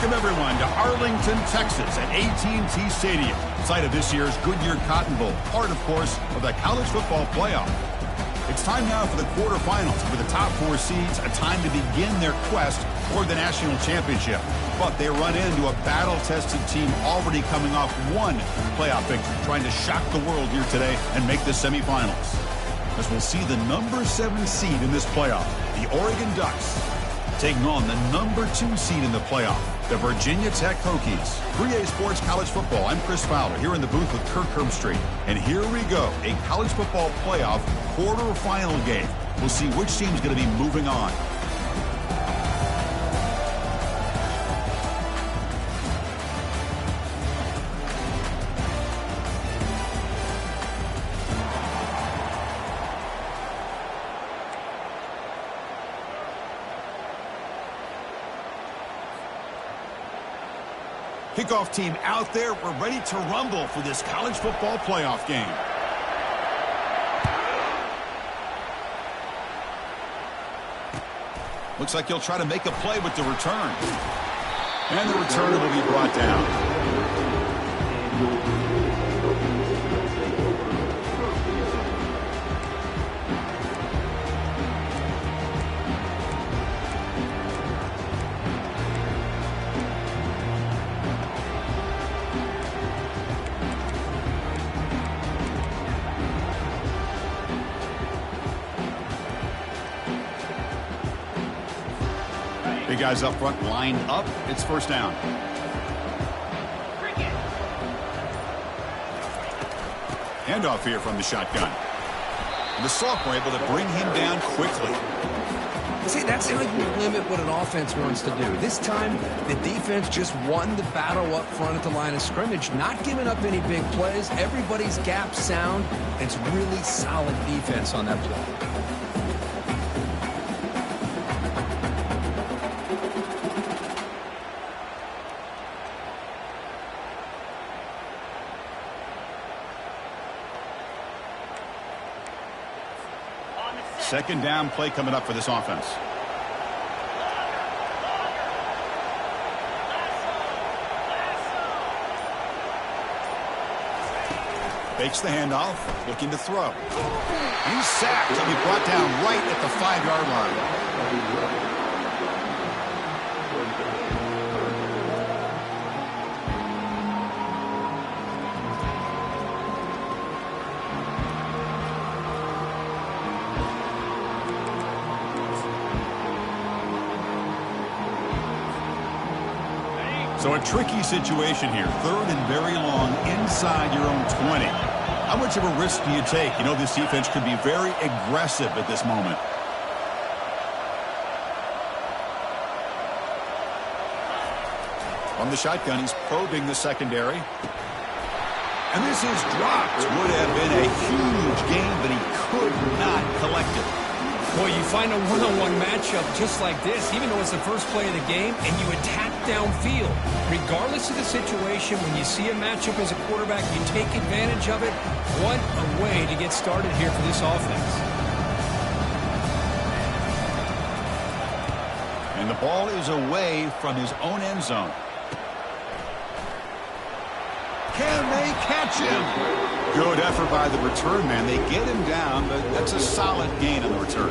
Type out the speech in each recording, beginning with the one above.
Welcome, everyone, to Arlington, Texas at AT&T Stadium, site of this year's Goodyear Cotton Bowl, part, of course, of the college football playoff. It's time now for the quarterfinals, for the top four seeds, a time to begin their quest for the national championship. But they run into a battle-tested team already coming off one playoff victory, trying to shock the world here today and make the semifinals. As we'll see the number 7 seed in this playoff, the Oregon Ducks, taking on the number 2 seed in the playoff, the Virginia Tech Hokies. 3A Sports College Football, I'm Chris Fowler, here in the booth with Kirk Herbstreit. And here we go, a college football playoff quarterfinal game. We'll see which team's going to be moving on. Kickoff team out there. We're ready to rumble for this college football playoff game. Looks like he'll try to make a play with the return. And the returner will be brought down. Big guys up front lined up. It's first down. Handoff here from the shotgun. And the sophomore able to bring him down quickly. See, that's how you limit what an offense wants to do. This time, the defense just won the battle up front at the line of scrimmage, not giving up any big plays. Everybody's gap sound. It's really solid defense on that play. Second down play coming up for this offense. Fakes the handoff, looking to throw. He's sacked. He'll be brought down right at the 5-yard line. So a tricky situation here. Third and very long inside your own 20. How much of a risk do you take? You know, this defense could be very aggressive at this moment. On the shotgun, he's probing the secondary. And this is dropped. Would have been a huge gain, but he could not collect it. Boy, you find a one-on-one matchup just like this, even though it's the first play of the game, and you attack downfield. Regardless of the situation, when you see a matchup as a quarterback, you take advantage of it. What a way to get started here for this offense. And the ball is away from his own end zone. Can they catch him? Good effort by the return man. They get him down, but that's a solid gain on the return.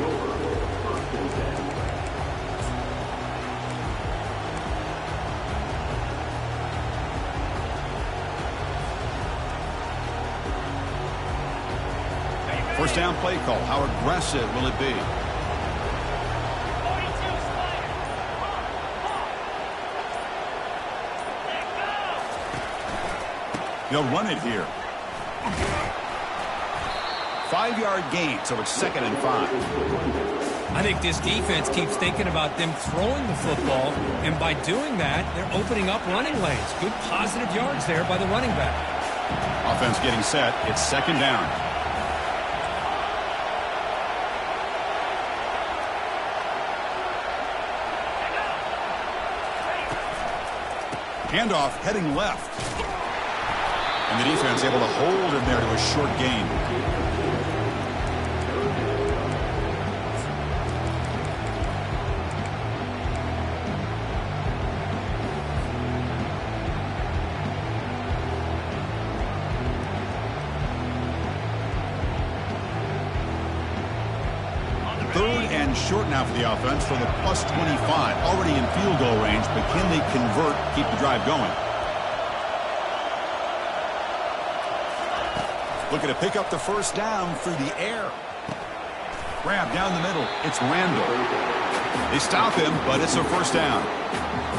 First down play call. How aggressive will it be? They'll run it here. 5-yard gain, so it's 2nd and 5. I think this defense keeps thinking about them throwing the football, and by doing that, they're opening up running lanes. Good positive yards there by the running back. Offense getting set. It's 2nd down. Handoff heading left. And the defense able to hold him there to a short gain. and short now for the offense for the +25. Already in field goal range, but can they convert, keep the drive going? Looking to pick up the first down through the air. Grab down the middle. It's Randall. They stop him, but it's a first down.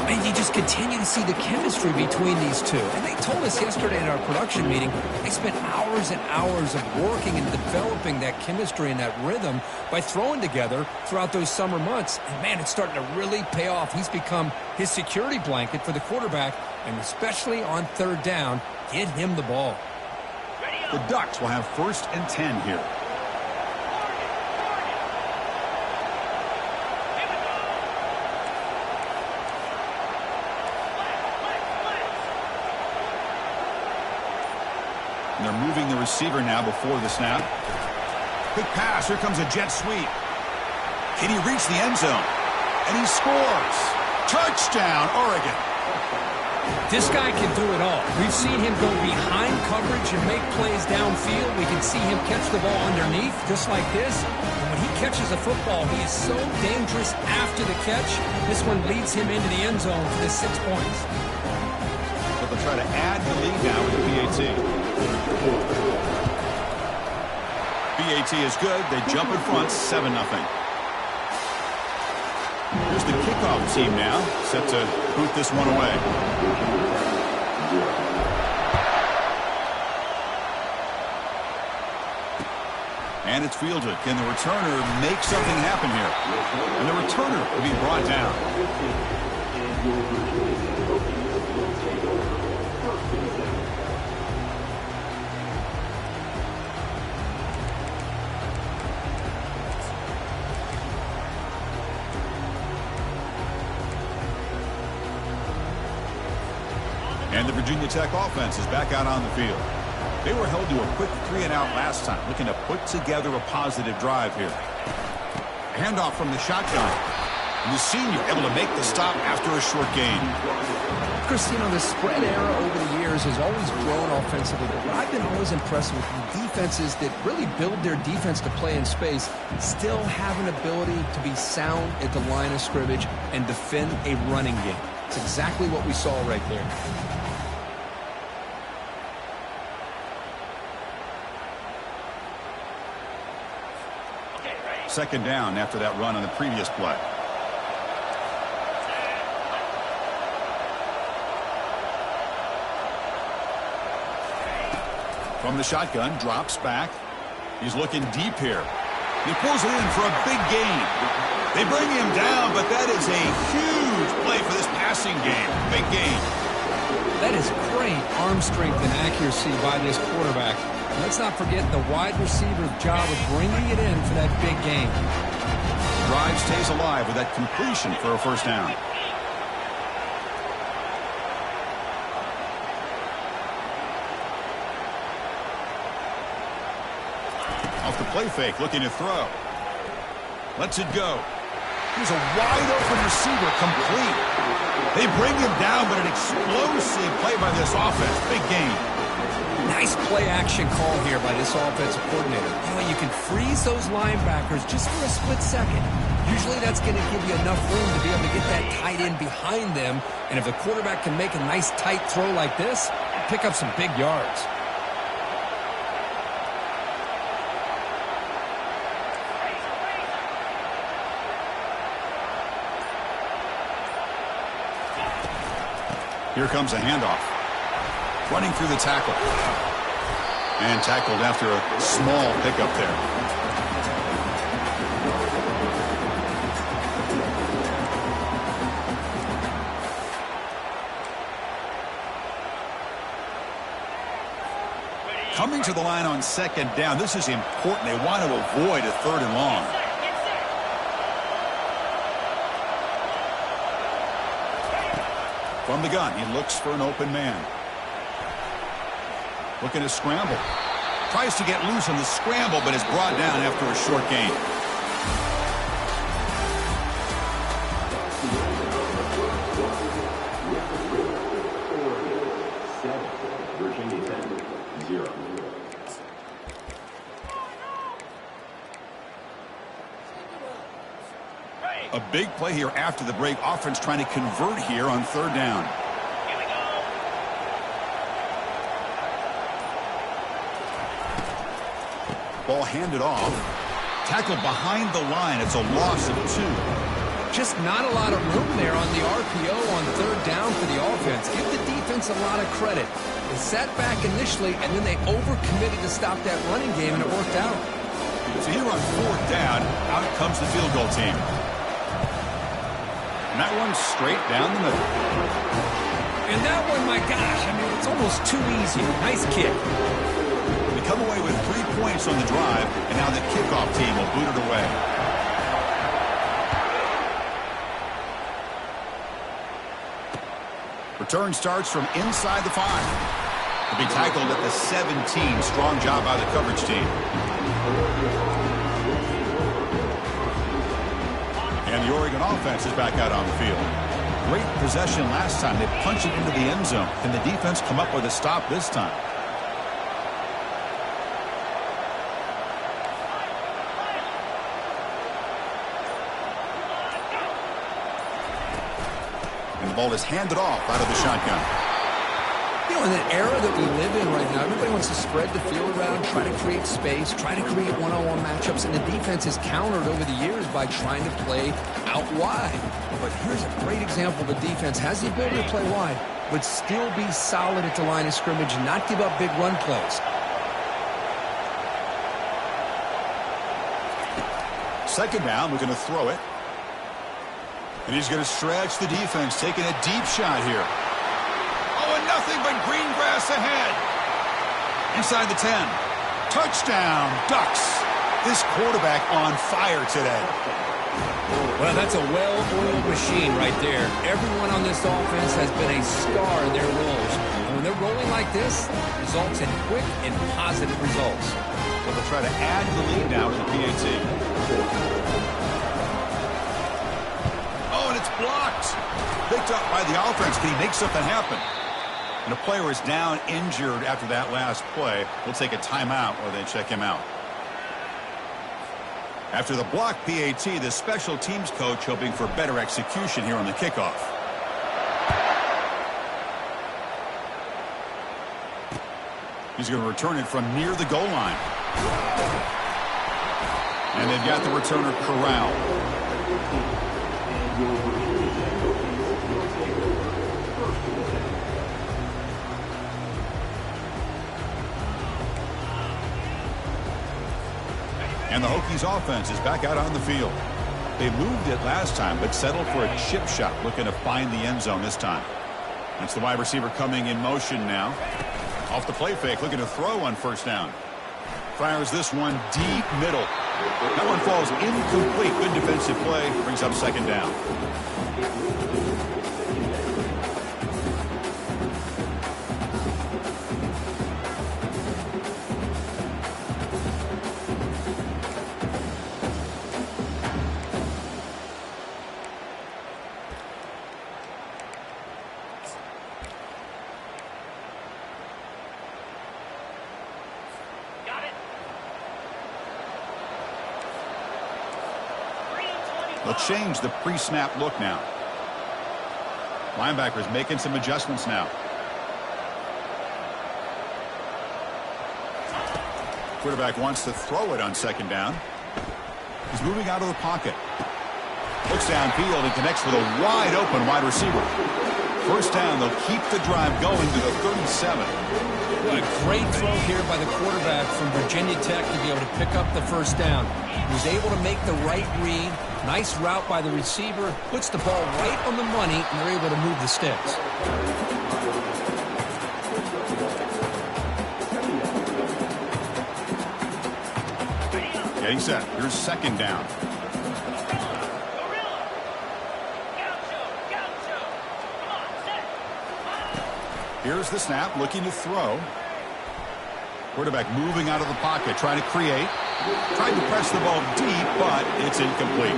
And you just continue to see the chemistry between these two. And they told us yesterday in our production meeting, they spent hours and hours of working and developing that chemistry and that rhythm by throwing together throughout those summer months. And, man, it's starting to really pay off. He's become his security blanket for the quarterback, and especially on third down, get him the ball. The Ducks will have 1st and 10 here. And they're moving the receiver now before the snap. Quick pass. Here comes a jet sweep. Can he reach the end zone? And he scores. Touchdown, Oregon. This guy can do it all. We've seen him go behind coverage and make plays downfield. We can see him catch the ball underneath, just like this. And when he catches a football, he is so dangerous after the catch. This one leads him into the end zone for the 6 points. But they'll try to add the lead now with the PAT. PAT is good. They jump in front, 7-0. Here's the kickoff team now, set to boot this one away. And it's fielded. Can the returner make something happen here? And the returner will be brought down. And the Virginia Tech offense is back out on the field. They were held to a quick 3-and-out last time, looking to put together a positive drive here. Handoff from the shotgun. And the senior able to make the stop after a short gain. Chris, you know, the spread era over the years has always grown offensively, but I've been always impressed with the defenses that really build their defense to play in space, still have an ability to be sound at the line of scrimmage and defend a running game. It's exactly what we saw right there. Second down after that run on the previous play. From the shotgun, drops back. He's looking deep here. He pulls it in for a big gain. They bring him down, but that is a huge play for this passing game. Big gain. That is great arm strength and accuracy by this quarterback. Let's not forget the wide receiver's job of bringing it in for that big gain. Drive stays alive with that completion for a first down. Off the play fake, looking to throw. Lets it go. Here's a wide open receiver, complete. They bring him down, but an explosive play by this offense. Big gain. Nice play-action call here by this offensive coordinator. You know, you can freeze those linebackers just for a split second. Usually that's going to give you enough room to be able to get that tight end behind them. And if the quarterback can make a nice tight throw like this, pick up some big yards. Here comes a handoff. Running through the tackle. And tackled after a small pickup there. Coming to the line on second down. This is important. They want to avoid a 3rd and long. From the gun, he looks for an open man. Looking to scramble. Tries to get loose on the scramble, but is brought down after a short gain. Big play here after the break. Offense trying to convert here on third down. Ball handed off. Tackled behind the line. It's a loss of 2. Just not a lot of room there on the RPO on third down for the offense. Give the defense a lot of credit. They sat back initially, and then they overcommitted to stop that running game, and it worked out. So here on fourth down, out comes the field goal team. And that one's straight down the middle. And that one, my gosh, I mean, it's almost too easy. Nice kick. They come away with 3 points on the drive, and now the kickoff team will boot it away. Return starts from inside the 5. To be tackled at the 17. Strong job by the coverage team. And the Oregon offense is back out on the field. Great possession last time. They punched it into the end zone. Can the defense come up with a stop this time? And the ball is handed off out of the shotgun. You know, in the era that we live in right now, everybody wants to spread the field around, try to create space, try to create one-on-one matchups, and the defense has countered over the years by trying to play out wide. But here's a great example. The defense has the ability to play wide, but still be solid at the line of scrimmage and not give up big run plays. Second down, we're going to throw it. And he's going to stretch the defense, taking a deep shot here. Oh, and nothing but green grass ahead. Inside the 10. Touchdown, Ducks. This quarterback on fire today. Well, that's a well-oiled machine right there. Everyone on this offense has been a star in their roles. And when they're rolling like this, it results in quick and positive results. So they'll try to add to the lead now with the PAT. Oh, and it's blocked. Picked up by the offense. Can he make something happen? And a player is down injured after that last play. We'll take a timeout or they check him out. After the block PAT, the special teams coach hoping for better execution here on the kickoff. He's going to return it from near the goal line. And they've got the returner corralled. And the Hokies offense is back out on the field. They moved it last time, but settled for a chip shot, looking to find the end zone this time. That's the wide receiver coming in motion now. Off the play fake, looking to throw on first down. Fires this one deep middle. That one falls incomplete. Good defensive play. Brings up second down. They'll change the pre-snap look now. Linebackers making some adjustments now. Quarterback wants to throw it on second down. He's moving out of the pocket. Looks downfield and connects with a wide open wide receiver. First down, they'll keep the drive going to the 37. What a great throw here by the quarterback from Virginia Tech to be able to pick up the first down. He was able to make the right read. Nice route by the receiver. Puts the ball right on the money, and they're able to move the sticks. Getting set. Here's second down. Here's the snap, looking to throw. Quarterback moving out of the pocket, trying to create. Tried to press the ball deep, but it's incomplete.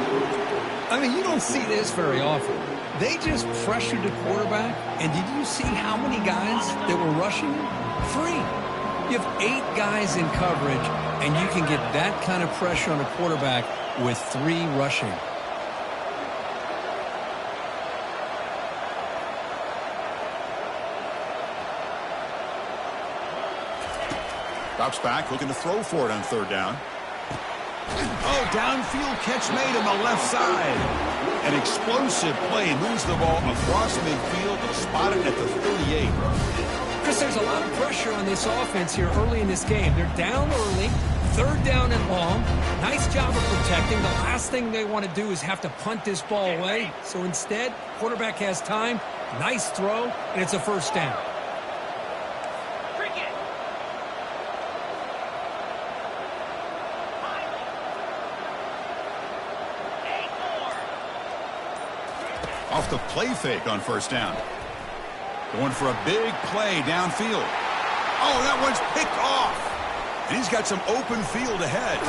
I mean, you don't see this very often. They just pressured the quarterback, and did you see how many guys that were rushing him? 3. You have 8 guys in coverage, and you can get that kind of pressure on a quarterback with 3 rushing. Drops back, looking to throw for it on third down. Oh, downfield catch made on the left side. An explosive play, moves the ball across midfield. They'll spot it at the 38. Chris, there's a lot of pressure on this offense here early in this game. They're down early, third down and long. Nice job of protecting. The last thing they want to do is have to punt this ball away. So instead, quarterback has time, nice throw, and it's a first down. Off the play fake on first down. Going for a big play downfield. Oh, that one's picked off. And he's got some open field ahead.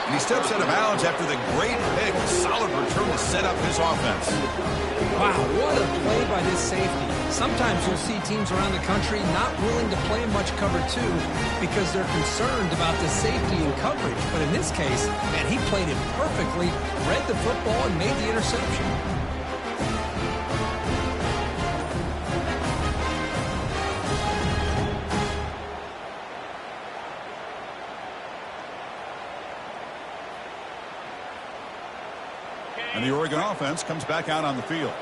And he steps out of bounds after the great pick. A solid return to set up his offense. Wow, what a play by this safety. Sometimes you'll see teams around the country not willing to play much cover two because they're concerned about the safety and coverage. But in this case, man, he played it perfectly, read the football, and made the interception. And the Oregon offense comes back out on the field.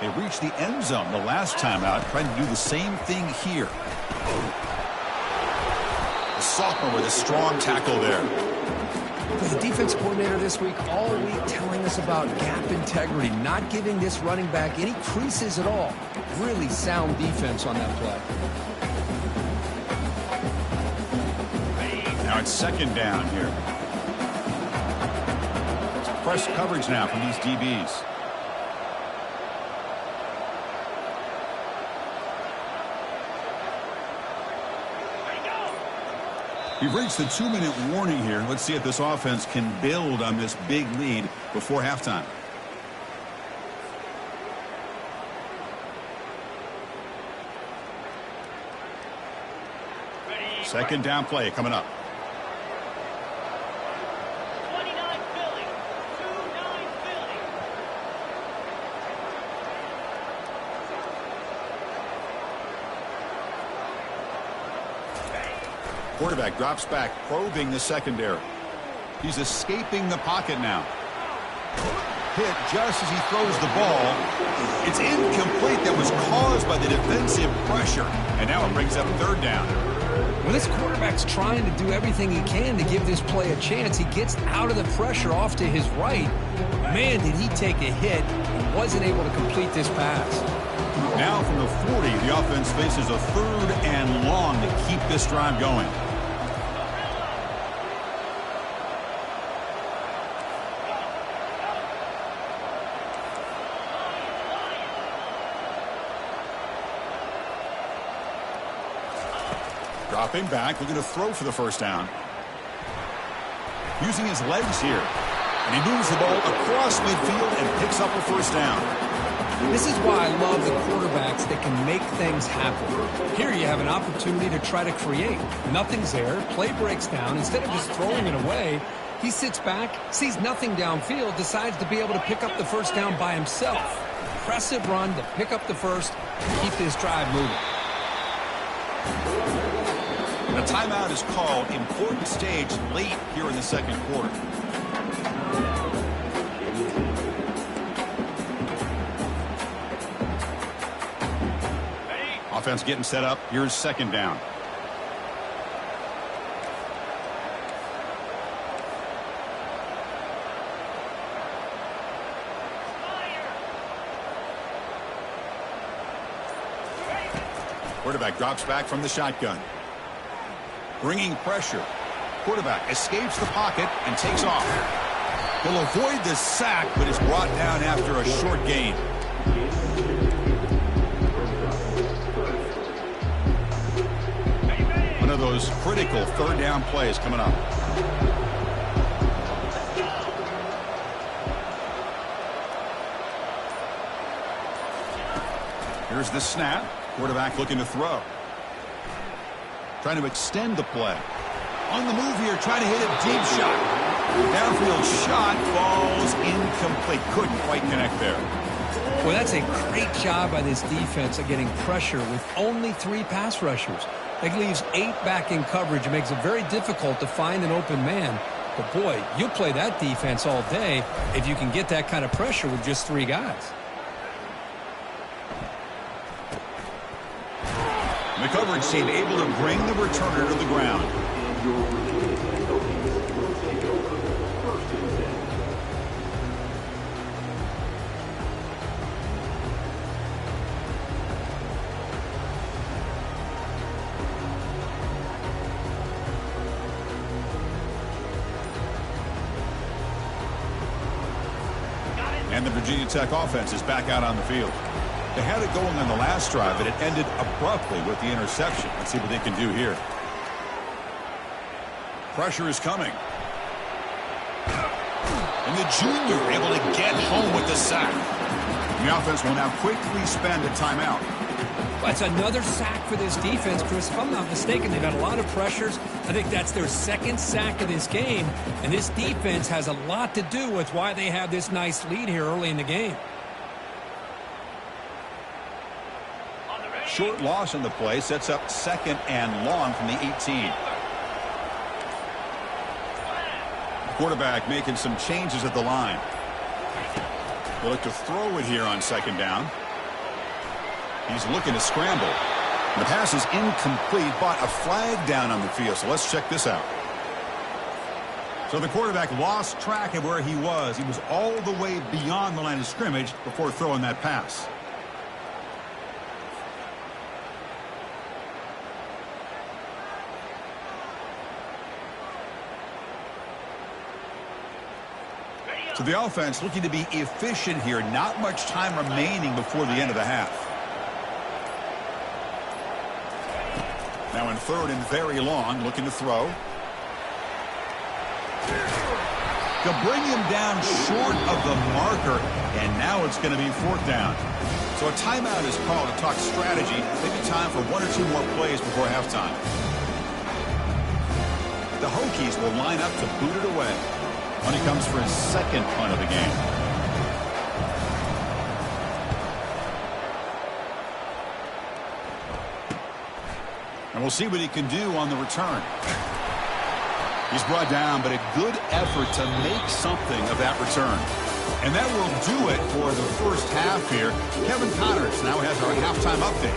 They reached the end zone the last time out, trying to do the same thing here. The sophomore with a strong tackle there. The defense coordinator this week, all week, telling us about gap integrity, not giving this running back any creases at all. Really sound defense on that play. Now it's second down here. Press coverage now from these DBs. We've reached the 2-minute warning here. Let's see if this offense can build on this big lead before halftime. Second down play coming up. Quarterback drops back, probing the secondary. He's escaping the pocket now. Hit just as he throws the ball. It's incomplete. That was caused by the defensive pressure. And now it brings up third down. Well, this quarterback's trying to do everything he can to give this play a chance. He gets out of the pressure off to his right. Man, did he take a hit and wasn't able to complete this pass. Now from the 40, the offense faces a third and long to keep this drive going. Dropping back, looking to throw for the first down. Using his legs here. And he moves the ball across midfield and picks up a first down. This is why I love the quarterbacks that can make things happen. Here you have an opportunity to try to create. Nothing's there. Play breaks down. Instead of just throwing it away, he sits back, sees nothing downfield, decides to be able to pick up the first down by himself. Impressive run to pick up the first and keep this drive moving. A timeout is called. Important stage late here in the second quarter. Offense getting set up. Here's second down. Quarterback drops back from the shotgun. Bringing pressure. Quarterback escapes the pocket and takes off. He'll avoid the sack, but is brought down after a short gain. One of those critical third down plays coming up. Here's the snap. Quarterback looking to throw. Trying to extend the play. On the move here, trying to hit a deep shot. Downfield shot falls incomplete. Couldn't quite connect there. Well, that's a great job by this defense of getting pressure with only 3 pass rushers. It leaves 8 back in coverage. It makes it very difficult to find an open man. But, boy, you'll play that defense all day if you can get that kind of pressure with just 3 guys. The coverage team able to bring the returner to the ground. And the Virginia Tech offense is back out on the field. They had it going on the last drive, and it ended abruptly with the interception. Let's see what they can do here. Pressure is coming. And the junior able to get home with the sack. The offense will now quickly spend a timeout. That's another sack for this defense, Chris. If I'm not mistaken, they've had a lot of pressures. I think that's their 2nd sack of this game. And this defense has a lot to do with why they have this nice lead here early in the game. Short loss on the play sets up 2nd and long from the 18. The quarterback making some changes at the line. They'll look to throw it here on 2nd down. He's looking to scramble. The pass is incomplete, but a flag down on the field. So let's check this out. So the quarterback lost track of where he was. He was all the way beyond the line of scrimmage before throwing that pass. So the offense looking to be efficient here. Not much time remaining before the end of the half. Now in 3rd and very long, looking to throw. They'll bring him down short of the marker, and now it's going to be 4th down. So a timeout is called to talk strategy. Maybe time for 1 or 2 more plays before halftime. The Hokies will line up to boot it away. When he comes for his 2nd punt of the game. And we'll see what he can do on the return. He's brought down, but a good effort to make something of that return. And that will do it for the first half here. Kevin Connors now has our halftime update.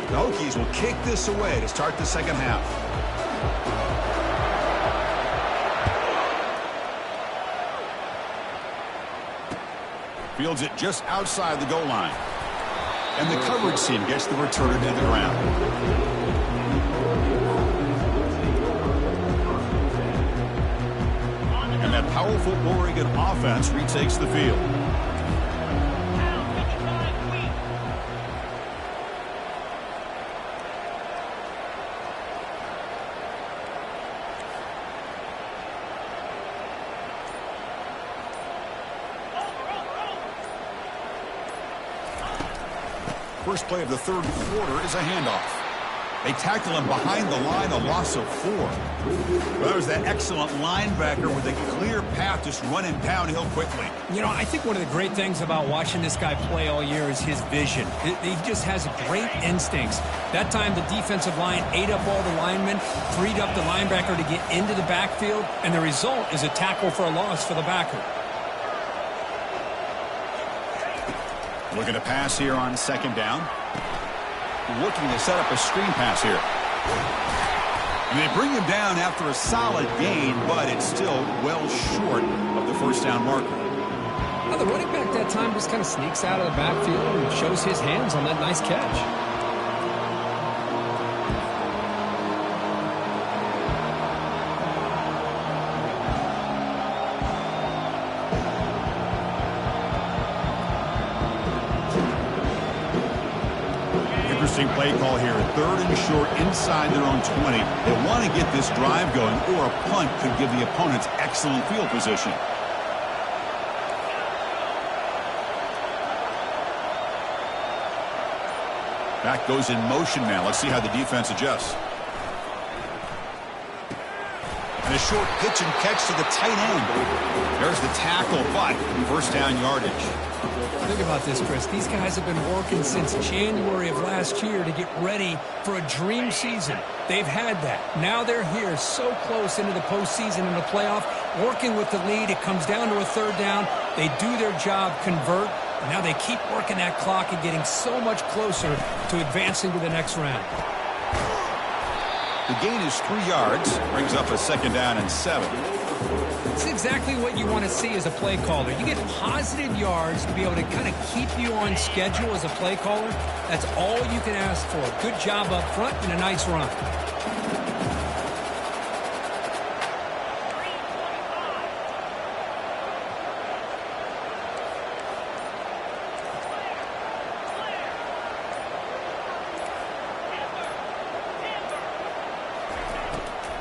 The Hokies will kick this away to start the 2nd half. Fields it just outside the goal line. And the coverage team gets the returner to the ground. And that powerful Oregon offense retakes the field. First play of the 3rd quarter is a handoff. They tackle him behind the line, a loss of 4. Well, there's that excellent linebacker with a clear path just running downhill quickly. You know, I think one of the great things about watching this guy play all year is his vision. He just has great instincts. That time the defensive line ate up all the linemen, freed up the linebacker to get into the backfield, and the result is a tackle for a loss for the backer. Looking to pass here on 2nd down. Looking to set up a screen pass here. And they bring him down after a solid gain, but it's still well short of the 1st down marker. Now the running back that time just kind of sneaks out of the backfield and shows his hands on that nice catch. Play call here, 3rd and short inside their own 20. They want to get this drive going, or a punt could give the opponents excellent field position. Back goes in motion now. Let's see how the defense adjusts. And a short pitch and catch to the tight end. There's the tackle, but 1st down yardage. Think about this, Chris. These guys have been working since January of last year to get ready for a dream season. They've had that. Now they're here so close into the postseason and the playoff, working with the lead. It comes down to a third down. They do their job, convert, and now they keep working that clock and getting so much closer to advancing to the next round. The gain is 3 yards, brings up a second down and 7. It's exactly what you want to see as a play caller. You get positive yards to be able to kind of keep you on schedule as a play caller. That's all you can ask for. Good job up front and a nice run.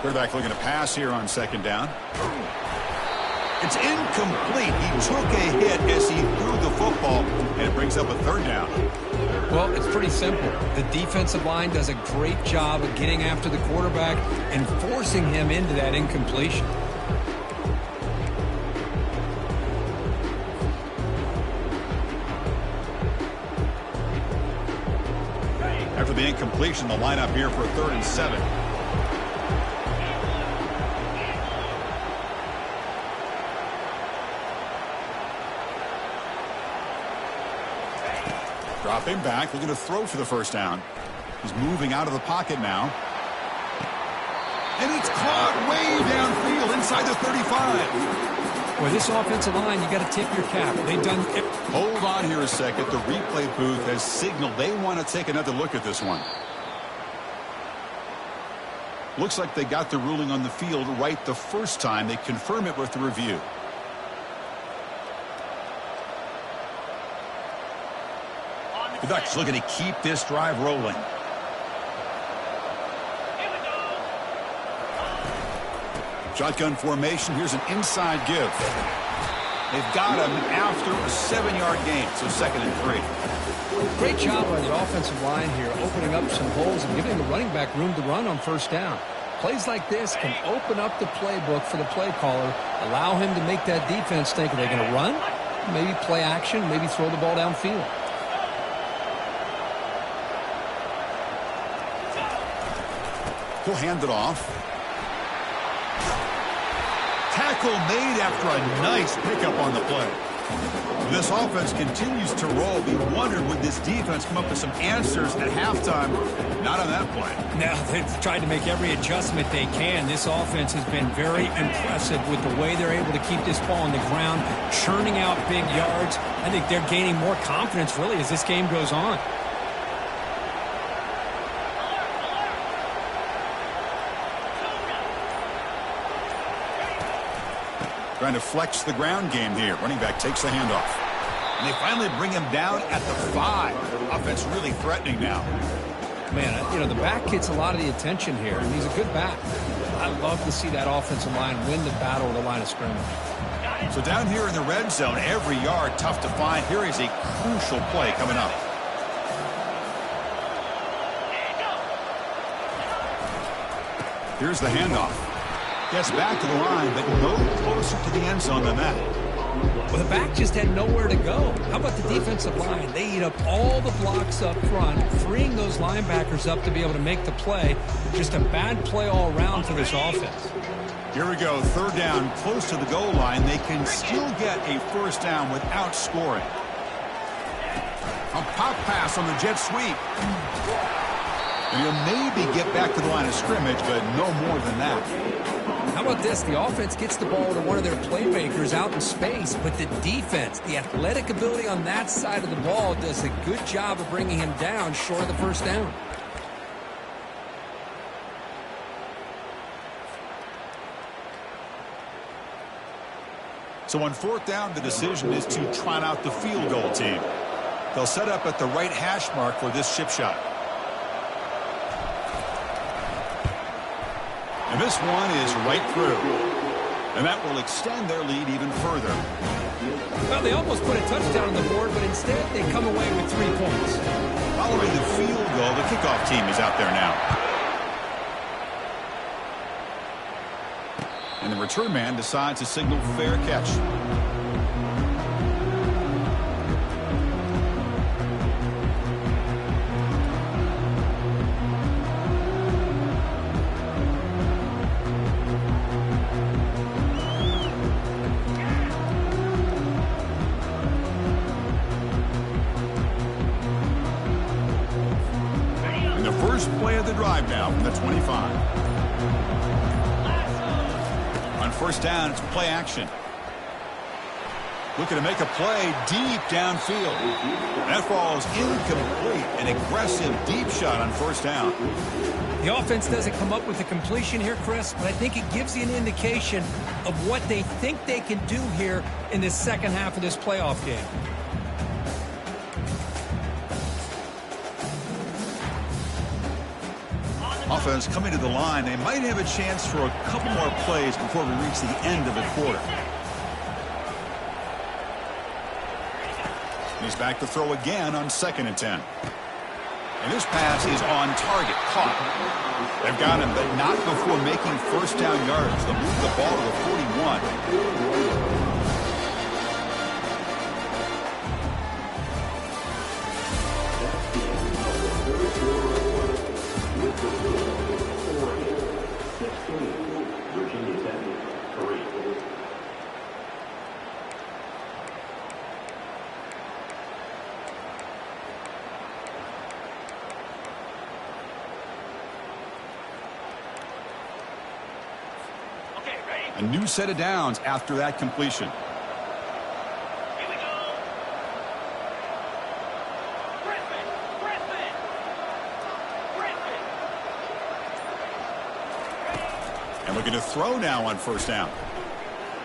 Quarterback looking to pass here on second down. It's incomplete. He took a hit as he threw the football, and it brings up a third down. Well, it's pretty simple. The defensive line does a great job of getting after the quarterback and forcing him into that incompletion. After the incompletion, the lineup here for a 3rd and 7. Dropping back, looking to throw for the first down. He's moving out of the pocket now. And it's caught way downfield inside the 35. Boy, this offensive line, you got to tip your cap. They've done... Hold on here a second. The replay booth has signaled they want to take another look at this one. Looks like they got the ruling on the field right the first time. They confirm it with the review. The Ducks looking to keep this drive rolling. Shotgun formation. Here's an inside give. They've got him after a 7-yard gain, so 2nd and 3. Great job by the offensive line here, opening up some holes and giving the running back room to run on first down. Plays like this can open up the playbook for the play caller, allow him to make that defense think, are they going to run? Maybe play action, maybe throw the ball downfield. He'll hand it off. Tackle made after a nice pickup on the play. This offense continues to roll. We wondered, would this defense come up with some answers at halftime? Not on that play. Now, they've tried to make every adjustment they can. This offense has been very impressive with the way they're able to keep this ball on the ground, churning out big yards. I think they're gaining more confidence, really, as this game goes on. Trying to flex the ground game here. Running back takes the handoff. And they finally bring him down at the 5. Offense really threatening now. Man, you know, the back gets a lot of the attention here, and he's a good back. I love to see that offensive line win the battle at the line of scrimmage. So down here in the red zone, every yard tough to find. Here is a crucial play coming up. Here's the handoff. Gets back to the line, but no closer to the end zone than that. Well, the back just had nowhere to go. How about the defensive line? They eat up all the blocks up front, freeing those linebackers up to be able to make the play. Just a bad play all around for this offense. Here we go, 3rd down, close to the goal line. They can still get a first down without scoring. A pop pass on the jet sweep. And he'll maybe get back to the line of scrimmage, but no more than that. How about this? The offense gets the ball to one of their playmakers out in space, but the defense, the athletic ability on that side of the ball, does a good job of bringing him down short of the first down. So on 4th down, the decision is to trot out the field goal team. They'll set up at the right hash mark for this chip shot. And this one is right through. And that will extend their lead even further. Well, they almost put a touchdown on the board, but instead they come away with 3 points. Following the field goal, the kickoff team is out there now. And the return man decides to signal fair catch. First play of the drive now from the 25. On first down, it's play action. Looking to make a play deep downfield. That falls incomplete. An aggressive deep shot on first down. The offense doesn't come up with a completion here, Chris, but I think it gives you an indication of what they think they can do here in the second half of this playoff game. Offense coming to the line. They might have a chance for a couple more plays before we reach the end of the quarter. He's back to throw again on 2nd and 10. And this pass is on target. Caught. They've got him, but not before making first down yards. They'll move the ball to the 41. A new set of downs after that completion. Here we go. Griffin. And looking to throw now on first down.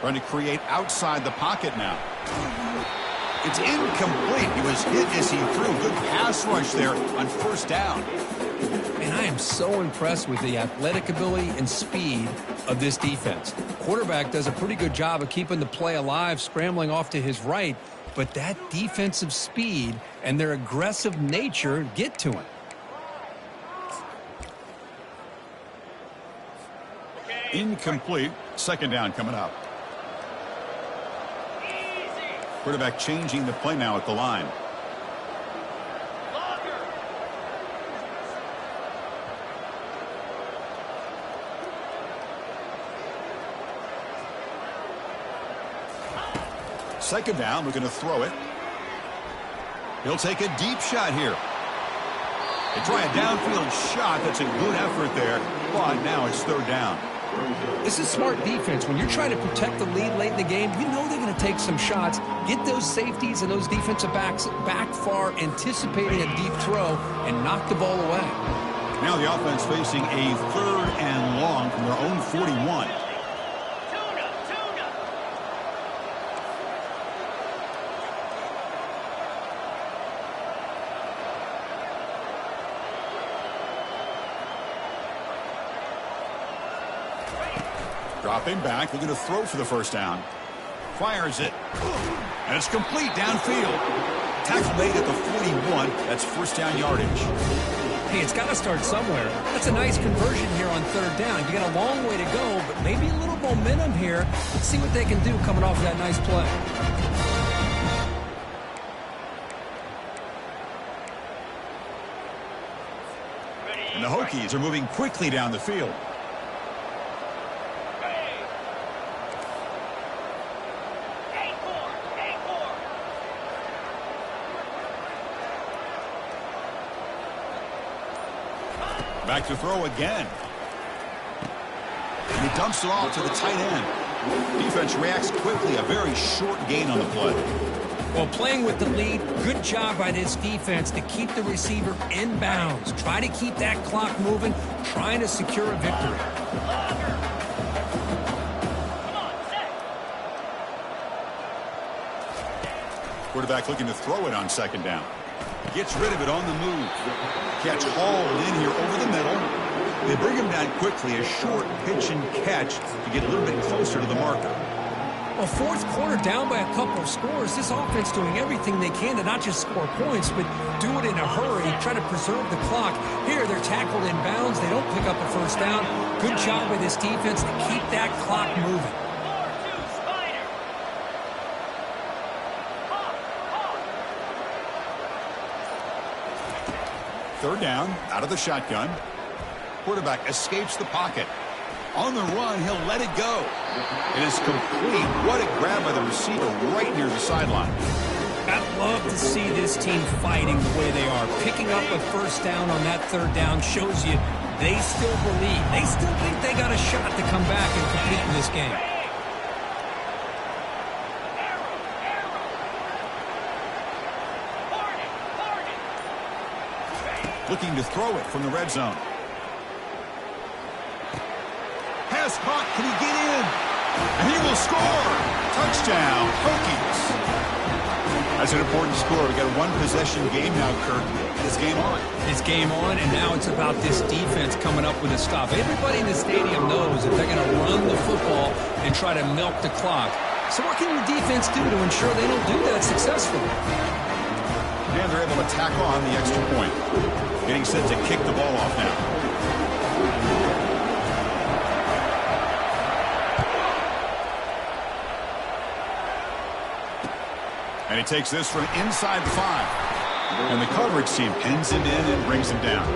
Trying to create outside the pocket now. It's incomplete. He was hit as he threw. Good pass rush there on first down. And I am so impressed with the athletic ability and speed of this defense. Quarterback does a pretty good job of keeping the play alive, scrambling off to his right, but that defensive speed and their aggressive nature get to him. Incomplete. Second down coming up. Quarterback changing the play now at the line. Second down, looking to throw it. He'll take a deep shot here. They try a downfield shot. That's a good effort there, but now it's third down. This is smart defense. When you're trying to protect the lead late in the game, you know they're going to take some shots, get those safeties and those defensive backs back far, anticipating a deep throw, and knock the ball away. Now the offense facing a 3rd and long from their own 41. Dropping back, looking to throw for the first down. Fires it. And it's complete downfield. Tackle made at the 41. That's first down yardage. Hey, it's got to start somewhere. That's a nice conversion here on third down. You got a long way to go, but maybe a little momentum here. Let's see what they can do coming off that nice play. And the Hokies are moving quickly down the field. Back to throw again. And he dumps it off to the tight end. Defense reacts quickly. A very short gain on the play. Well, playing with the lead, good job by this defense to keep the receiver in bounds. Try to keep that clock moving, trying to secure a victory. Quarterback looking to throw it on second down. Gets rid of it on the move. Catch hauled in here over the middle. They bring him down quickly. A short pitch and catch to get a little bit closer to the marker. Well, fourth quarter down by a couple of scores. This offense doing everything they can to not just score points, but do it in a hurry, try to preserve the clock. Here, they're tackled in bounds. They don't pick up a first down. Good job by this defense to keep that clock moving. Third down, out of the shotgun. Quarterback escapes the pocket. On the run, he'll let it go. It is complete. What a grab by the receiver right near the sideline. I'd love to see this team fighting the way they are. are. Picking up a first down on that third down shows you they still believe. They still think they got a shot to come back and compete in this game. Looking to throw it from the red zone. Pass caught. Can he get in? And he will score. Touchdown, Hokies. That's an important score. We've got a one-possession game now, Kirk. It's game on. It's game on, and now it's about this defense coming up with a stop. Everybody in the stadium knows that they're going to run the football and try to milk the clock. So what can your defense do to ensure they don't do that successfully? And they're able to tack on the extra point. Getting set to kick the ball off now. And he takes this from inside the 5. And the coverage team pins him in and brings him down.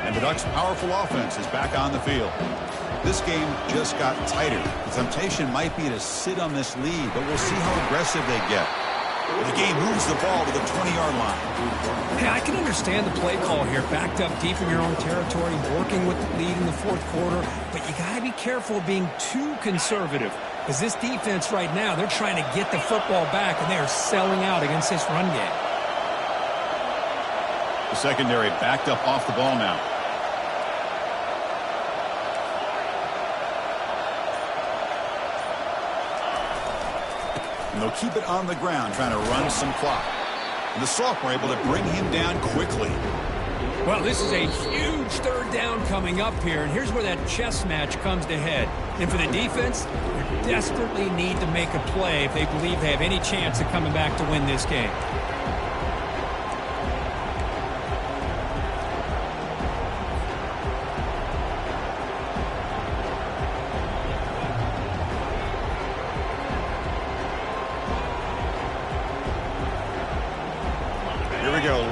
And the Ducks' powerful offense is back on the field. This game just got tighter. The temptation might be to sit on this lead, but we'll see how aggressive they get. The game moves the ball to the 20-yard line. Hey, I can understand the play call here. Backed up deep in your own territory, working with the lead in the fourth quarter, but you got to be careful of being too conservative. Because this defense right now, they're trying to get the football back, and they are selling out against this run game. The secondary backed up off the ball now. And they'll keep it on the ground, trying to run some clock. And the sophomore able to bring him down quickly. Well, this is a huge third down coming up here, and here's where that chess match comes to head. And for the defense, they desperately need to make a play if they believe they have any chance of coming back to win this game.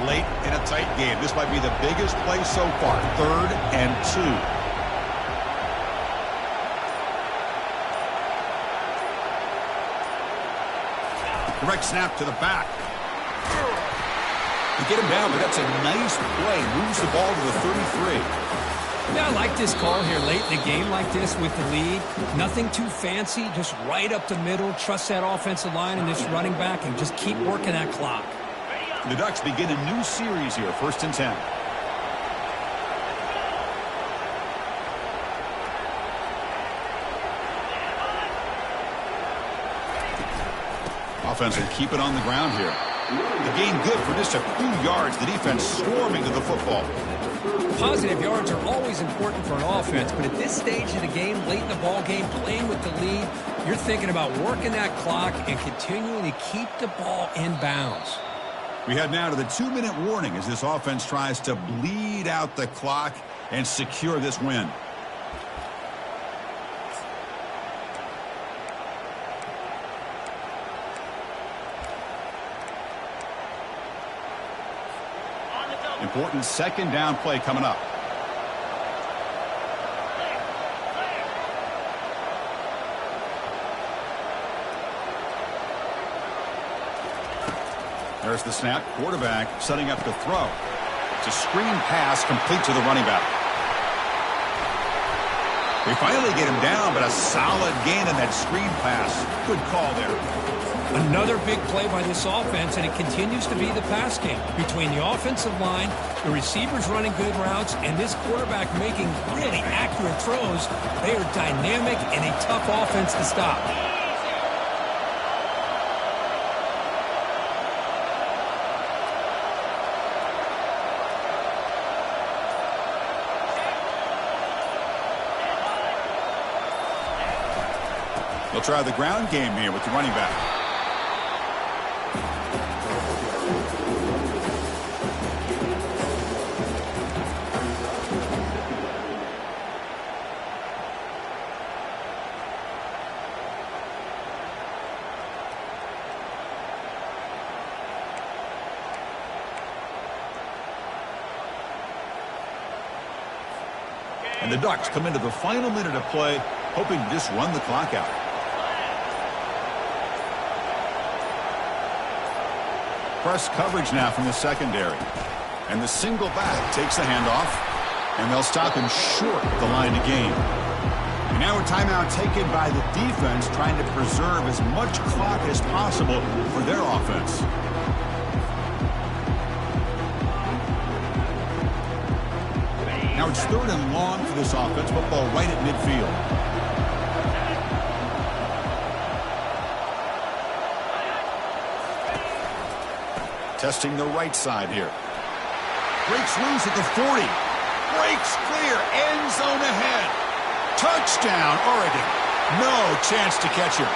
Late in a tight game. This might be the biggest play so far. 3rd and 2. Direct snap to the back. You get him down, but that's a nice play. Moves the ball to the 33. Yeah, I like this call here late in the game like this with the lead. Nothing too fancy, just right up the middle. Trust that offensive line and this running back and just keep working that clock. The Ducks begin a new series here, 1st and 10. Offense will keep it on the ground here. The gain good for just a few yards. The defense swarming to the football. Positive yards are always important for an offense, but at this stage of the game, late in the ball game, playing with the lead, you're thinking about working that clock and continuing to keep the ball in bounds. We head now to the 2-minute warning as this offense tries to bleed out the clock and secure this win. Important 2nd down play coming up. There's the snap. Quarterback setting up to throw. It's a screen pass complete to the running back. They finally get him down, but a solid gain in that screen pass. Good call there. Another big play by this offense, and it continues to be the pass game. Between the offensive line, the receivers running good routes, and this quarterback making really accurate throws, they are dynamic and a tough offense to stop. They'll try the ground game here with the running back. And the Ducks come into the final minute of play, hoping to just run the clock out. Press coverage now from the secondary. And the single back takes the handoff. And they'll stop him short of the line to gain. And now a timeout taken by the defense, trying to preserve as much clock as possible for their offense. Now it's 3rd and long for this offense. Football right at midfield. Testing the right side here. Breaks loose at the 40. Breaks clear. End zone ahead. Touchdown, Oregon. No chance to catch him.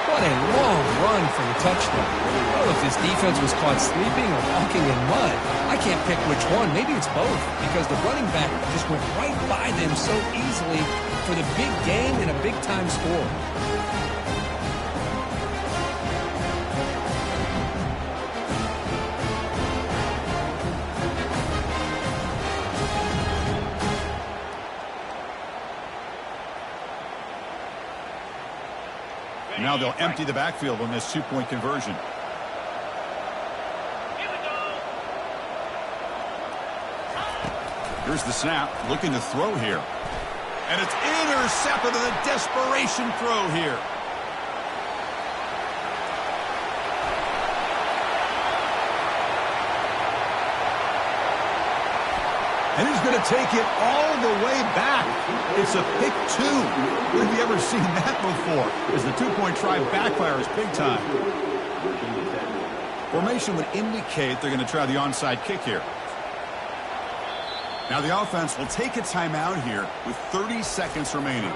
What a long run for the touchdown. I don't know if his defense was caught sleeping or walking in mud. I can't pick which one. Maybe it's both, because the running back just went right by them so easily for the big gain and a big-time score. Now they'll empty the backfield on this 2-point conversion. Here's the snap, looking to throw here. And it's intercepted on a desperation throw here. And he's going to take it all the way back. It's a pick 2. When have you ever seen that before? As the 2-point try backfires big time. Formation would indicate they're going to try the onside kick here. Now the offense will take a timeout here with 30 seconds remaining.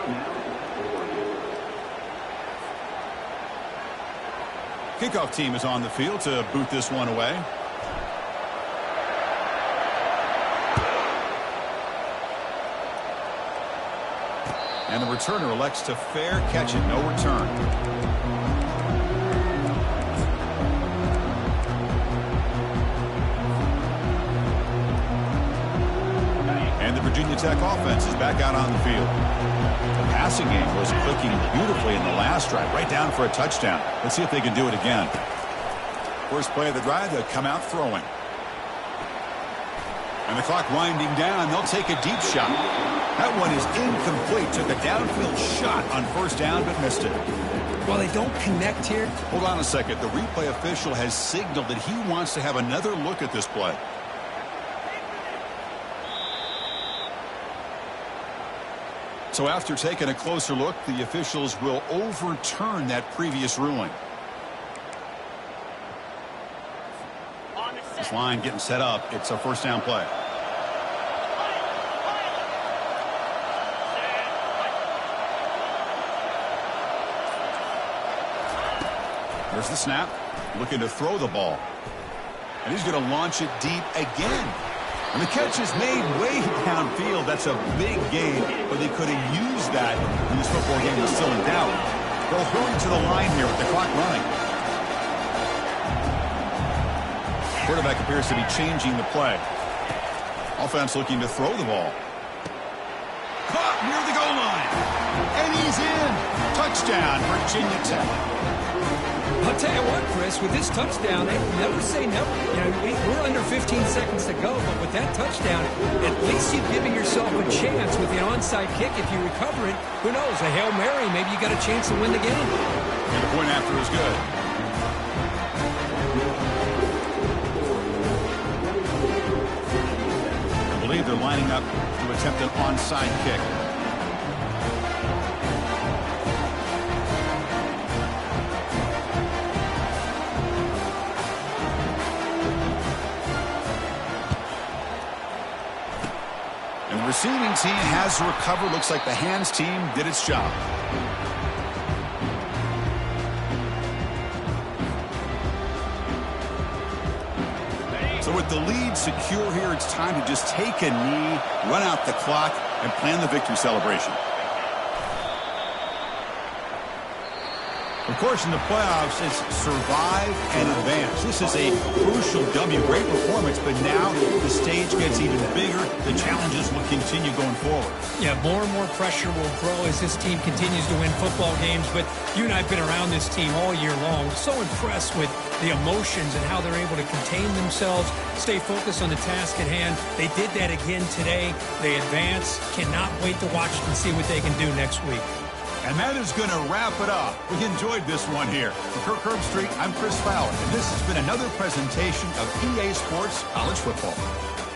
Kickoff team is on the field to boot this one away. And the returner elects to fair catch it, no return. And the Virginia Tech offense is back out on the field. The passing game was clicking beautifully in the last drive, right down for a touchdown. Let's see if they can do it again. First play of the drive, they'll come out throwing. And the clock winding down, they'll take a deep shot. That one is incomplete. Took a downfield shot on first down, but missed it. Well, they don't connect here. Hold on a second. The replay official has signaled that he wants to have another look at this play. So after taking a closer look, the officials will overturn that previous ruling. This line getting set up. It's a first down play. There's the snap. Looking to throw the ball. And he's going to launch it deep again. And the catch is made way downfield. That's a big gain, but they could have used that when this football game was still in doubt. They'll hurry to the line here with the clock running. Quarterback appears to be changing the play. Offense looking to throw the ball. Caught near the goal line. And he's in. Touchdown, Virginia Tech. I'll tell you what, Chris, with this touchdown, never say never. You know, we're under 15 seconds to go, but with that touchdown, at least you're giving yourself a chance with the onside kick. If you recover it, who knows, a Hail Mary, maybe you got a chance to win the game. And the point after is good. I believe they're lining up to attempt an onside kick. And the receiving team has recovered. Looks like the hands team did its job. So with the lead secure here, it's time to just take a knee, run out the clock, and plan the victory celebration. Of course, in the playoffs, it's survive and advance. This is a crucial W. Great performance, but now the stage gets even bigger. The challenges will continue going forward. Yeah, more and more pressure will grow as this team continues to win football games. But you and I have been around this team all year long. So impressed with the emotions and how they're able to contain themselves, stay focused on the task at hand. They did that again today. They advance. Cannot wait to watch and see what they can do next week. And that is going to wrap it up. We enjoyed this one here. For Kirk Herbstreit, I'm Chris Fowler, and this has been another presentation of EA Sports College Football.